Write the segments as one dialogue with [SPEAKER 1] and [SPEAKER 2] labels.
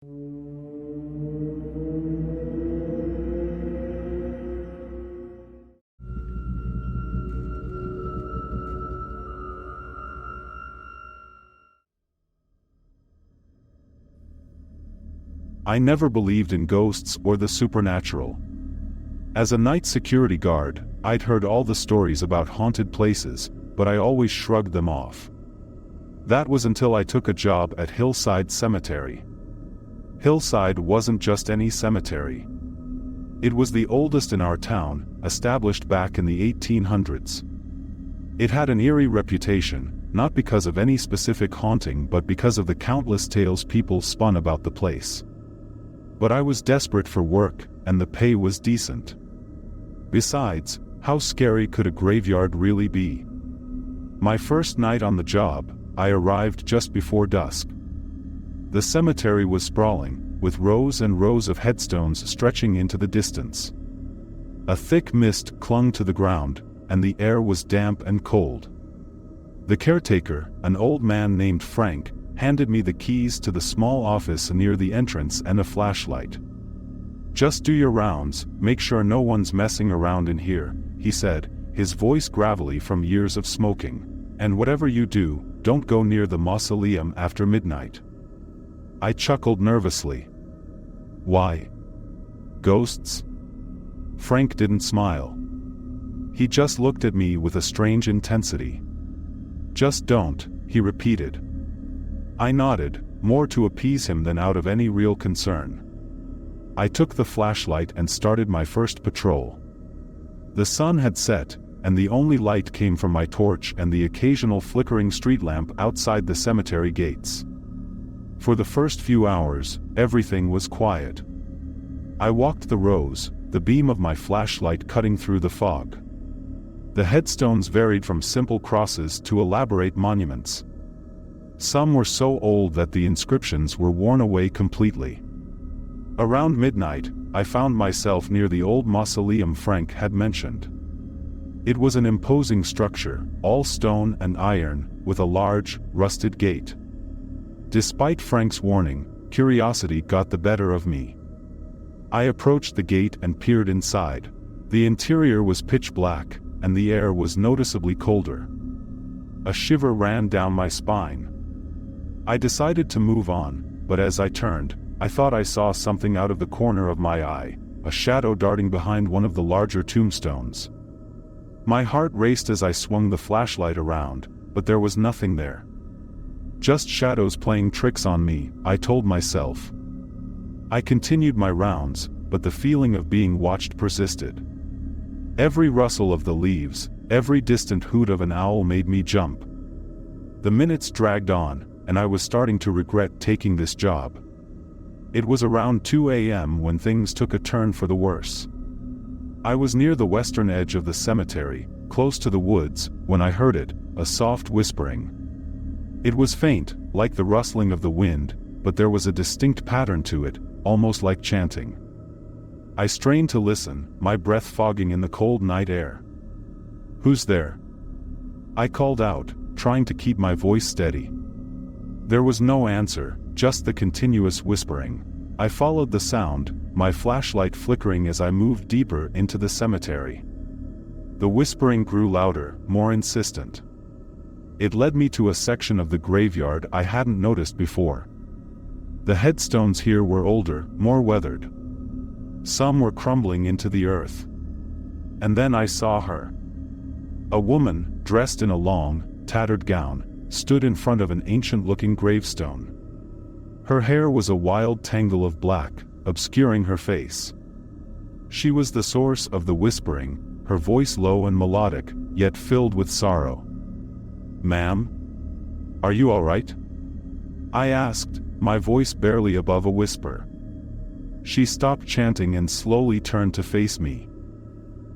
[SPEAKER 1] I never believed in ghosts or the supernatural. As a night security guard, I'd heard all the stories about haunted places, but I always shrugged them off. That was until I took a job at Hillside Cemetery. Hillside wasn't just any cemetery. It was the oldest in our town, established back in the 1800s. It had an eerie reputation, not because of any specific haunting but because of the countless tales people spun about the place. But I was desperate for work, and the pay was decent. Besides, how scary could a graveyard really be? My first night on the job, I arrived just before dusk. The cemetery was sprawling, with rows and rows of headstones stretching into the distance. A thick mist clung to the ground, and the air was damp and cold. The caretaker, an old man named Frank, handed me the keys to the small office near the entrance and a flashlight. "Just do your rounds, make sure no one's messing around in here," he said, his voice gravelly from years of smoking. "And whatever you do, don't go near the mausoleum after midnight." I chuckled nervously. "Why? Ghosts?" Frank didn't smile. He just looked at me with a strange intensity. "Just don't," he repeated. I nodded, more to appease him than out of any real concern. I took the flashlight and started my first patrol. The sun had set, and the only light came from my torch and the occasional flickering street lamp outside the cemetery gates. For the first few hours, everything was quiet. I walked the rows, the beam of my flashlight cutting through the fog. The headstones varied from simple crosses to elaborate monuments. Some were so old that the inscriptions were worn away completely. Around midnight, I found myself near the old mausoleum Frank had mentioned. It was an imposing structure, all stone and iron, with a large, rusted gate. Despite Frank's warning, curiosity got the better of me. I approached the gate and peered inside. The interior was pitch black, and the air was noticeably colder. A shiver ran down my spine. I decided to move on, but as I turned, I thought I saw something out of the corner of my eye, a shadow darting behind one of the larger tombstones. My heart raced as I swung the flashlight around, but there was nothing there. Just shadows playing tricks on me, I told myself. I continued my rounds, but the feeling of being watched persisted. Every rustle of the leaves, every distant hoot of an owl made me jump. The minutes dragged on, and I was starting to regret taking this job. It was around 2 a.m. when things took a turn for the worse. I was near the western edge of the cemetery, close to the woods, when I heard it, a soft whispering. It was faint, like the rustling of the wind, but there was a distinct pattern to it, almost like chanting. I strained to listen, my breath fogging in the cold night air. "Who's there?" I called out, trying to keep my voice steady. There was no answer, just the continuous whispering. I followed the sound, my flashlight flickering as I moved deeper into the cemetery. The whispering grew louder, more insistent. It led me to a section of the graveyard I hadn't noticed before. The headstones here were older, more weathered. Some were crumbling into the earth. And then I saw her. A woman, dressed in a long, tattered gown, stood in front of an ancient-looking gravestone. Her hair was a wild tangle of black, obscuring her face. She was the source of the whispering, her voice low and melodic, yet filled with sorrow. "Ma'am? Are you all right?" I asked, my voice barely above a whisper. She stopped chanting and slowly turned to face me.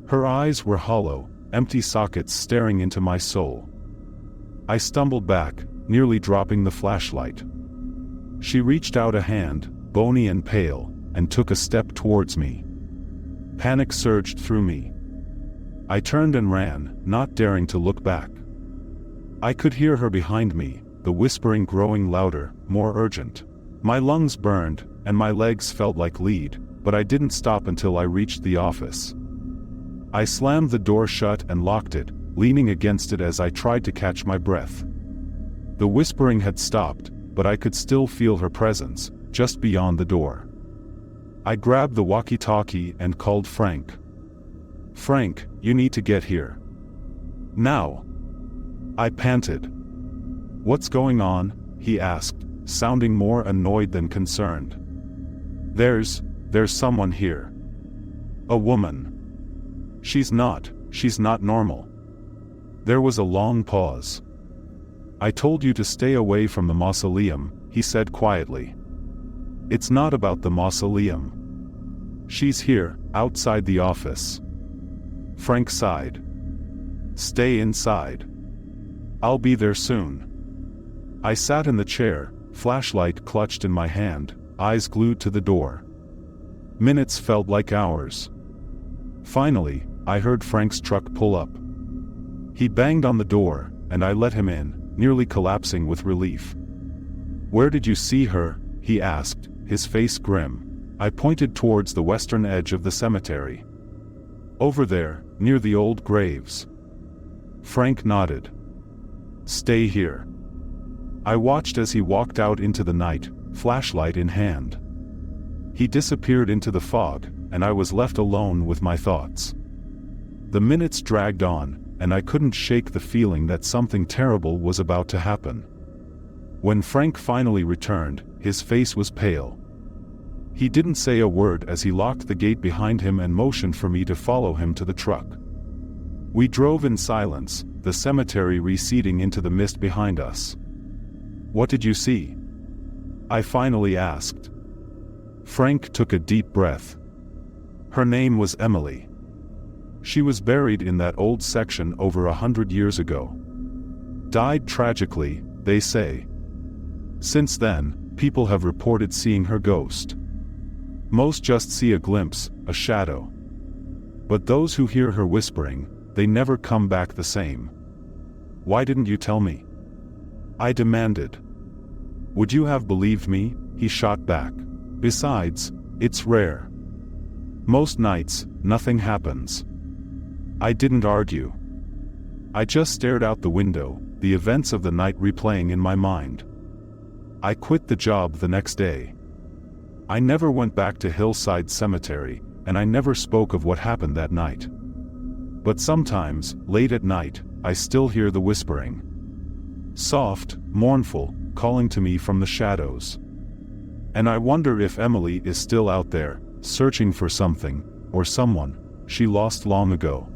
[SPEAKER 1] Her eyes were hollow, empty sockets staring into my soul. I stumbled back, nearly dropping the flashlight. She reached out a hand, bony and pale, and took a step towards me. Panic surged through me. I turned and ran, not daring to look back. I could hear her behind me, the whispering growing louder, more urgent. My lungs burned, and my legs felt like lead, but I didn't stop until I reached the office. I slammed the door shut and locked it, leaning against it as I tried to catch my breath. The whispering had stopped, but I could still feel her presence, just beyond the door. I grabbed the walkie-talkie and called Frank. "Frank, you need to get here. Now." I panted. "What's going on?" he asked, sounding more annoyed than concerned. There's someone here. A woman. She's not normal." There was a long pause. "I told you to stay away from the mausoleum," he said quietly. "It's not about the mausoleum. She's here, outside the office." Frank sighed. "Stay inside. I'll be there soon." I sat in the chair, flashlight clutched in my hand, eyes glued to the door. Minutes felt like hours. Finally, I heard Frank's truck pull up. He banged on the door, and I let him in, nearly collapsing with relief. "Where did you see her?" he asked, his face grim. I pointed towards the western edge of the cemetery. "Over there, near the old graves." Frank nodded. "Stay here." I watched as he walked out into the night, flashlight in hand. He disappeared into the fog, and I was left alone with my thoughts. The minutes dragged on, and I couldn't shake the feeling that something terrible was about to happen. When Frank finally returned, his face was pale. He didn't say a word as he locked the gate behind him and motioned for me to follow him to the truck. We drove in silence, the cemetery receding into the mist behind us. "What did you see?" I finally asked. Frank took a deep breath. "Her name was Emily. She was buried in that old section over 100 years ago. Died tragically, they say. Since then, people have reported seeing her ghost. Most just see a glimpse, a shadow. But those who hear her whispering, they never come back the same. Why didn't you tell me?" I demanded. "Would you have believed me?" he shot back. "Besides, it's rare. Most nights, nothing happens." I didn't argue. I just stared out the window, the events of the night replaying in my mind. I quit the job the next day. I never went back to Hillside Cemetery, and I never spoke of what happened that night. But sometimes, late at night, I still hear the whispering. Soft, mournful, calling to me from the shadows. And I wonder if Emily is still out there, searching for something, or someone, she lost long ago.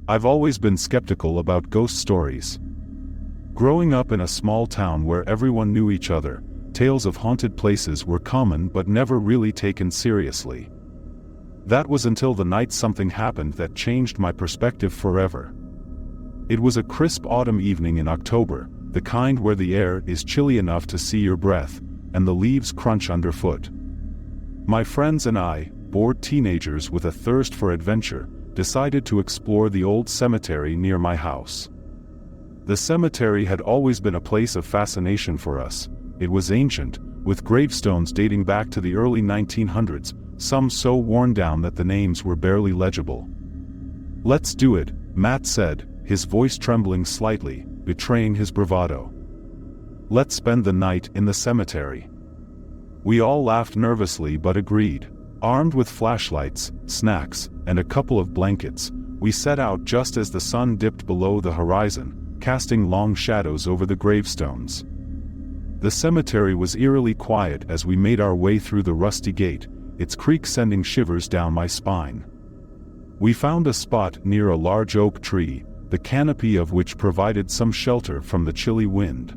[SPEAKER 1] I've always been skeptical about ghost stories. Growing up in a small town where everyone knew each other, tales of haunted places were common but never really taken seriously. That was until the night something happened that changed my perspective forever. It was a crisp autumn evening in October, the kind where the air is chilly enough to see your breath, and the leaves crunch underfoot. My friends and I, bored teenagers with a thirst for adventure, decided to explore the old cemetery near my house. The cemetery had always been a place of fascination for us. It was ancient, with gravestones dating back to the early 1900s, some so worn down that the names were barely legible. "Let's do it," Matt said, his voice trembling slightly, betraying his bravado. "Let's spend the night in the cemetery." We all laughed nervously but agreed. Armed with flashlights, snacks, and a couple of blankets, we set out just as the sun dipped below the horizon, casting long shadows over the gravestones. The cemetery was eerily quiet as we made our way through the rusty gate, its creak sending shivers down my spine. We found a spot near a large oak tree, the canopy of which provided some shelter from the chilly wind.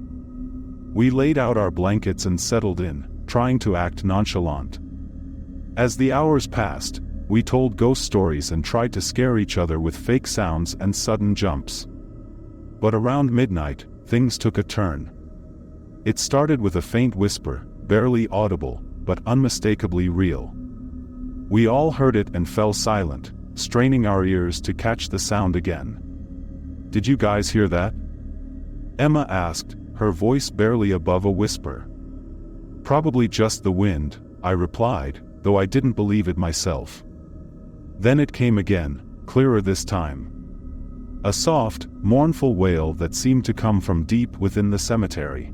[SPEAKER 1] We laid out our blankets and settled in, trying to act nonchalant. As the hours passed, we told ghost stories and tried to scare each other with fake sounds and sudden jumps. But around midnight, things took a turn. It started with a faint whisper, barely audible, but unmistakably real. We all heard it and fell silent, straining our ears to catch the sound again. "Did you guys hear that?" Emma asked, her voice barely above a whisper. "Probably just the wind," I replied, though I didn't believe it myself. Then it came again, clearer this time. A soft, mournful wail that seemed to come from deep within the cemetery.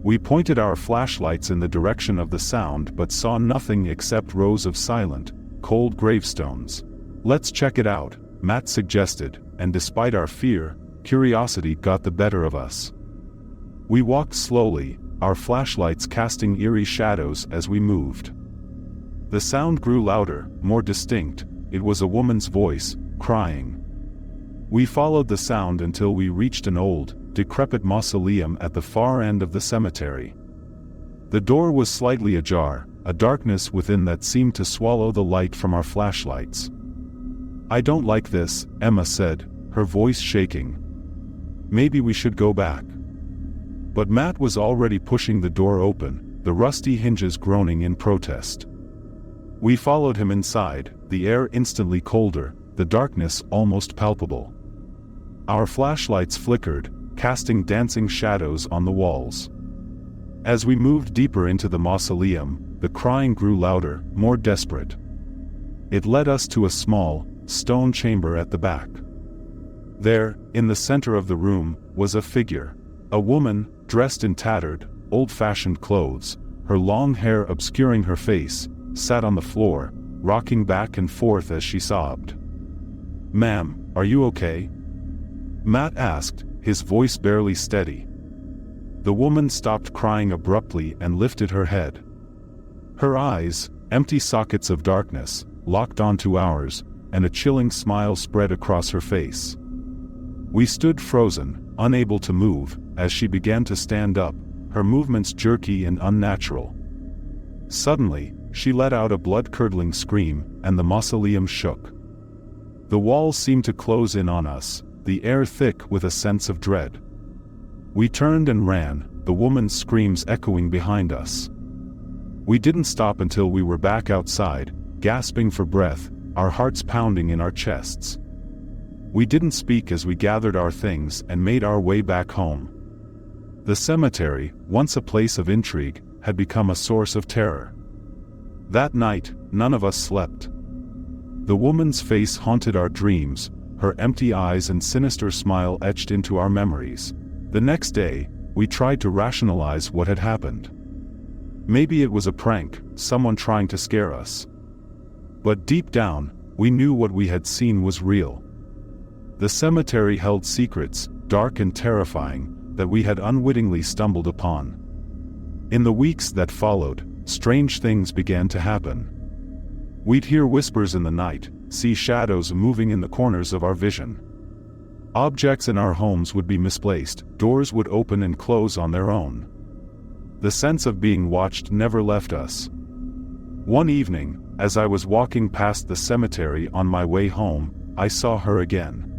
[SPEAKER 1] We pointed our flashlights in the direction of the sound but saw nothing except rows of silent, cold gravestones. "Let's check it out," Matt suggested, and despite our fear, curiosity got the better of us. We walked slowly, our flashlights casting eerie shadows as we moved. The sound grew louder, more distinct. It was a woman's voice, crying. We followed the sound until we reached an old, decrepit mausoleum at the far end of the cemetery. The door was slightly ajar, a darkness within that seemed to swallow the light from our flashlights. "I don't like this," Emma said, her voice shaking. "Maybe we should go back." But Matt was already pushing the door open, the rusty hinges groaning in protest. We followed him inside, the air instantly colder, the darkness almost palpable. Our flashlights flickered, casting dancing shadows on the walls. As we moved deeper into the mausoleum, the crying grew louder, more desperate. It led us to a small, stone chamber at the back. There, in the center of the room, was a figure. A woman, dressed in tattered, old-fashioned clothes, her long hair obscuring her face, sat on the floor, rocking back and forth as she sobbed. "Ma'am, are you okay?" Matt asked, his voice barely steady. The woman stopped crying abruptly and lifted her head. Her eyes, empty sockets of darkness, locked onto ours, and a chilling smile spread across her face. We stood frozen, unable to move, as she began to stand up, her movements jerky and unnatural. Suddenly, she let out a blood-curdling scream, and the mausoleum shook. The walls seemed to close in on us, the air thick with a sense of dread. We turned and ran, the woman's screams echoing behind us. We didn't stop until we were back outside, gasping for breath, our hearts pounding in our chests. We didn't speak as we gathered our things and made our way back home. The cemetery, once a place of intrigue, had become a source of terror. That night, none of us slept. The woman's face haunted our dreams, her empty eyes and sinister smile etched into our memories. The next day, we tried to rationalize what had happened. Maybe it was a prank, someone trying to scare us. But deep down, we knew what we had seen was real. The cemetery held secrets, dark and terrifying, that we had unwittingly stumbled upon. In the weeks that followed, strange things began to happen. We'd hear whispers in the night, see shadows moving in the corners of our vision. Objects in our homes would be misplaced, doors would open and close on their own. The sense of being watched never left us. One evening, as I was walking past the cemetery on my way home, I saw her again.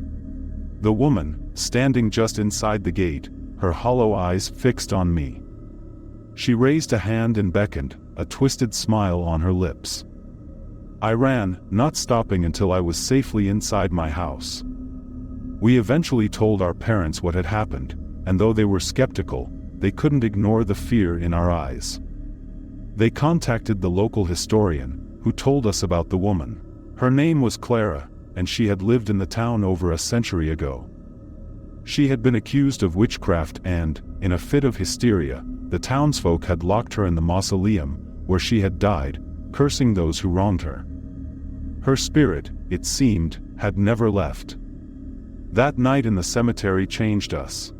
[SPEAKER 1] The woman, standing just inside the gate, her hollow eyes fixed on me. She raised a hand and beckoned, a twisted smile on her lips. I ran, not stopping until I was safely inside my house. We eventually told our parents what had happened, and though they were skeptical, they couldn't ignore the fear in our eyes. They contacted the local historian, who told us about the woman. Her name was Clara, and she had lived in the town over a century ago. She had been accused of witchcraft and, in a fit of hysteria, the townsfolk had locked her in the mausoleum, where she had died, cursing those who wronged her. Her spirit, it seemed, had never left. That night in the cemetery changed us.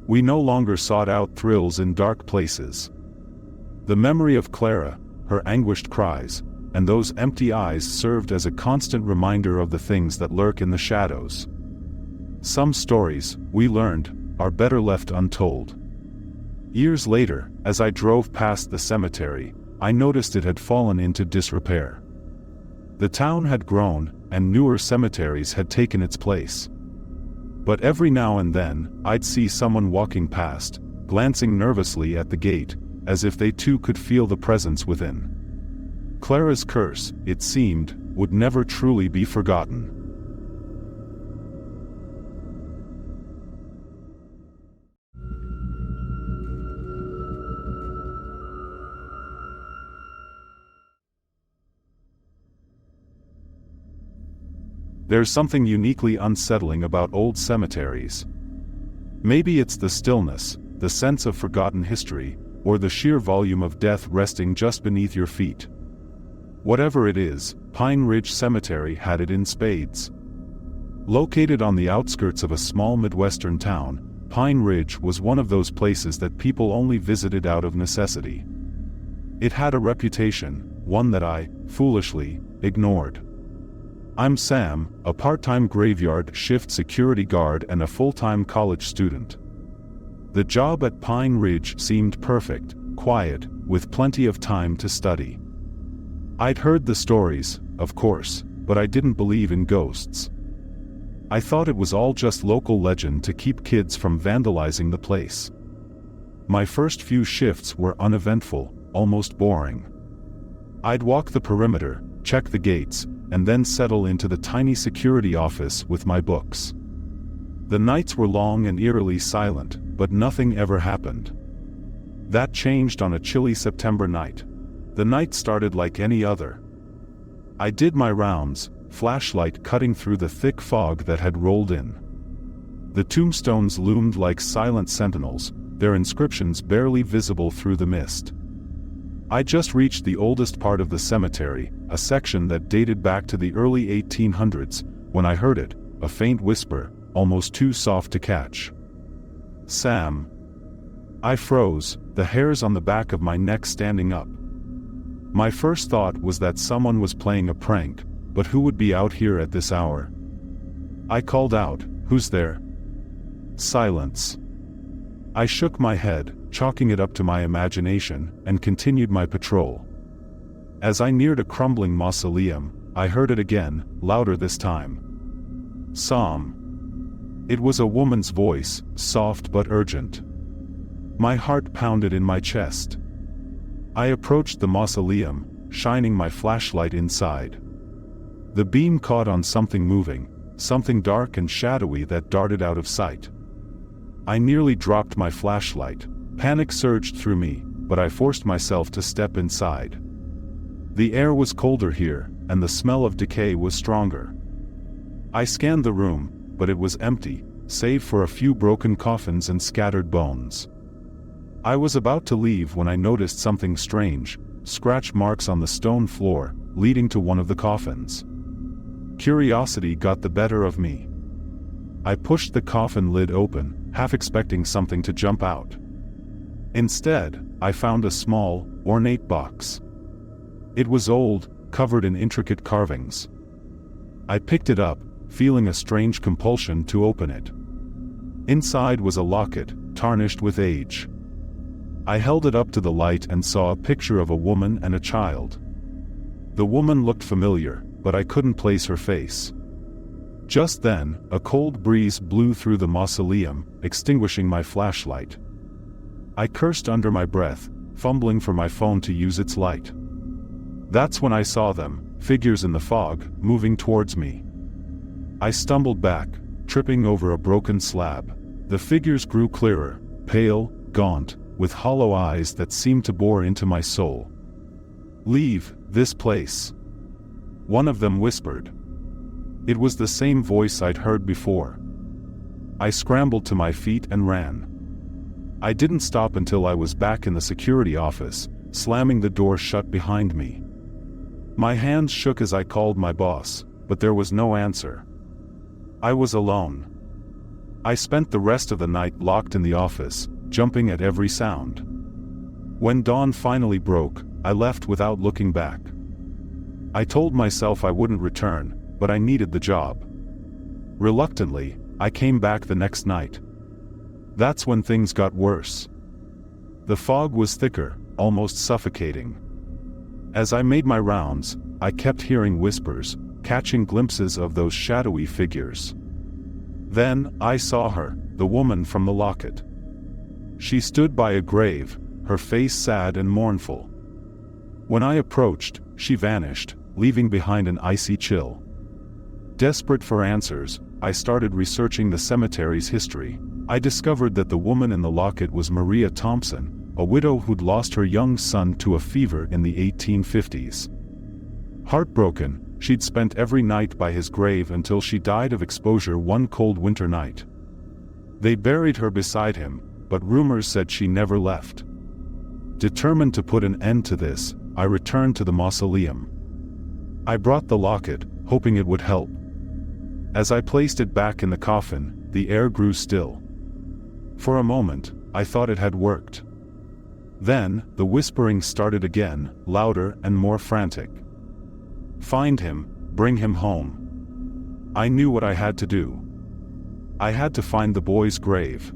[SPEAKER 1] We no longer sought out thrills in dark places. The memory of Clara, her anguished cries, and those empty eyes served as a constant reminder of the things that lurk in the shadows. Some stories, we learned, are better left untold. Years later, as I drove past the cemetery, I noticed it had fallen into disrepair. The town had grown, and newer cemeteries had taken its place. But every now and then, I'd see someone walking past, glancing nervously at the gate, as if they too could feel the presence within. Clara's curse, it seemed, would never truly be forgotten. There's something uniquely unsettling about old cemeteries. Maybe it's the stillness, the sense of forgotten history, or the sheer volume of death resting just beneath your feet. Whatever it is, Pine Ridge Cemetery had it in spades. Located on the outskirts of a small Midwestern town, Pine Ridge was one of those places that people only visited out of necessity. It had a reputation, one that I, foolishly, ignored. I'm Sam, a part-time graveyard shift security guard and a full-time college student. The job at Pine Ridge seemed perfect, quiet, with plenty of time to study. I'd heard the stories, of course, but I didn't believe in ghosts. I thought it was all just local legend to keep kids from vandalizing the place. My first few shifts were uneventful, almost boring. I'd walk the perimeter, check the gates, and then settle into the tiny security office with my books. The nights were long and eerily silent, but nothing ever happened. That changed on a chilly September night. The night started like any other. I did my rounds, flashlight cutting through the thick fog that had rolled in. The tombstones loomed like silent sentinels, their inscriptions barely visible through the mist. I just reached the oldest part of the cemetery, a section that dated back to the early 1800s, when I heard it, a faint whisper, almost too soft to catch. "Sam." I froze, the hairs on the back of my neck standing up. My first thought was that someone was playing a prank, but who would be out here at this hour? I called out, "Who's there?" Silence. I shook my head, chalking it up to my imagination, and continued my patrol. As I neared a crumbling mausoleum, I heard it again, louder this time. "Sam." It was a woman's voice, soft but urgent. My heart pounded in my chest. I approached the mausoleum, shining my flashlight inside. The beam caught on something moving, something dark and shadowy that darted out of sight. I nearly dropped my flashlight. Panic surged through me, but I forced myself to step inside. The air was colder here, and the smell of decay was stronger. I scanned the room, but it was empty, save for a few broken coffins and scattered bones. I was about to leave when I noticed something strange, scratch marks on the stone floor, leading to one of the coffins. Curiosity got the better of me. I pushed the coffin lid open, half expecting something to jump out. Instead, I found a small, ornate box. It was old, covered in intricate carvings. I picked it up, feeling a strange compulsion to open it. Inside was a locket, tarnished with age. I held it up to the light and saw a picture of a woman and a child. The woman looked familiar, but I couldn't place her face. Just then, a cold breeze blew through the mausoleum, extinguishing my flashlight. I cursed under my breath, fumbling for my phone to use its light. That's when I saw them, figures in the fog, moving towards me. I stumbled back, tripping over a broken slab. The figures grew clearer, pale, gaunt, with hollow eyes that seemed to bore into my soul. "Leave this place," one of them whispered. It was the same voice I'd heard before. I scrambled to my feet and ran. I didn't stop until I was back in the security office, slamming the door shut behind me. My hands shook as I called my boss, but there was no answer. I was alone. I spent the rest of the night locked in the office, jumping at every sound. When dawn finally broke, I left without looking back. I told myself I wouldn't return, but I needed the job. Reluctantly, I came back the next night. That's when things got worse. The fog was thicker, almost suffocating. As I made my rounds, I kept hearing whispers, catching glimpses of those shadowy figures. Then, I saw her, the woman from the locket. She stood by a grave, her face sad and mournful. When I approached, she vanished, leaving behind an icy chill. Desperate for answers, I started researching the cemetery's history. I discovered that the woman in the locket was Maria Thompson, a widow who'd lost her young son to a fever in the 1850s. Heartbroken, she'd spent every night by his grave until she died of exposure one cold winter night. They buried her beside him, but rumors said she never left. Determined to put an end to this, I returned to the mausoleum. I brought the locket, hoping it would help. As I placed it back in the coffin, the air grew still. For a moment, I thought it had worked. Then, the whispering started again, louder and more frantic. Find him, bring him home. I knew what I had to do. I had to find the boy's grave.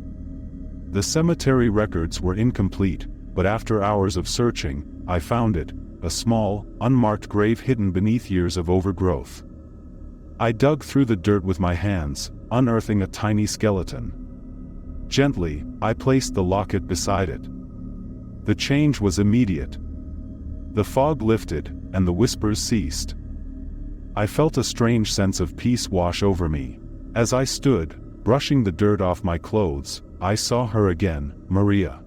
[SPEAKER 1] The cemetery records were incomplete, but after hours of searching, I found it, a small, unmarked grave hidden beneath years of overgrowth. I dug through the dirt with my hands, unearthing a tiny skeleton. Gently, I placed the locket beside it. The change was immediate. The fog lifted, and the whispers ceased. I felt a strange sense of peace wash over me. As I stood, brushing the dirt off my clothes, I saw her again, Maria.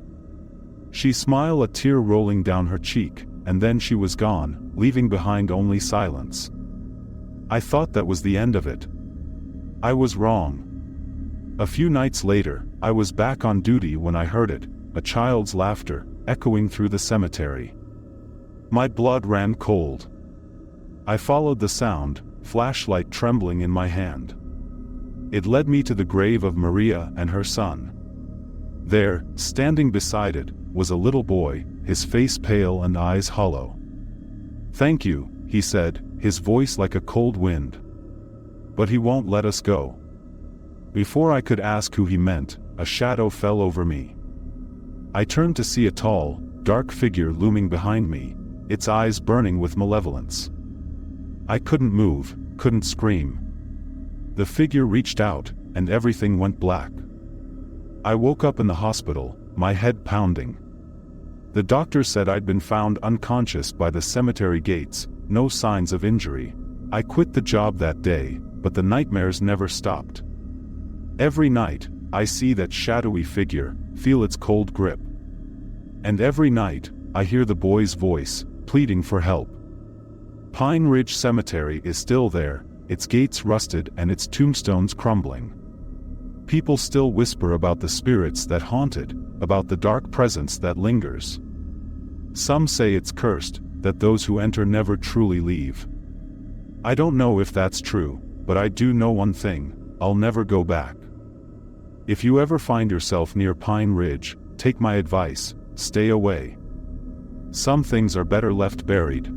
[SPEAKER 1] She smiled, a tear rolling down her cheek, and then she was gone, leaving behind only silence. I thought that was the end of it. I was wrong. A few nights later, I was back on duty when I heard it, a child's laughter, echoing through the cemetery. My blood ran cold. I followed the sound, flashlight trembling in my hand. It led me to the grave of Maria and her son. There, standing beside it, was a little boy, his face pale and eyes hollow. "Thank you," he said, his voice like a cold wind. "But he won't let us go." Before I could ask who he meant, a shadow fell over me. I turned to see a tall, dark figure looming behind me, its eyes burning with malevolence. I couldn't move, couldn't scream. The figure reached out, and everything went black. I woke up in the hospital, my head pounding. The doctor said I'd been found unconscious by the cemetery gates, no signs of injury. I quit the job that day, but the nightmares never stopped. Every night, I see that shadowy figure, feel its cold grip. And every night, I hear the boy's voice, pleading for help. Pine Ridge Cemetery is still there, its gates rusted and its tombstones crumbling. People still whisper about the spirits that haunt it, about the dark presence that lingers. Some say it's cursed, that those who enter never truly leave. I don't know if that's true, but I do know one thing: I'll never go back. If you ever find yourself near Pine Ridge, take my advice, stay away. Some things are better left buried.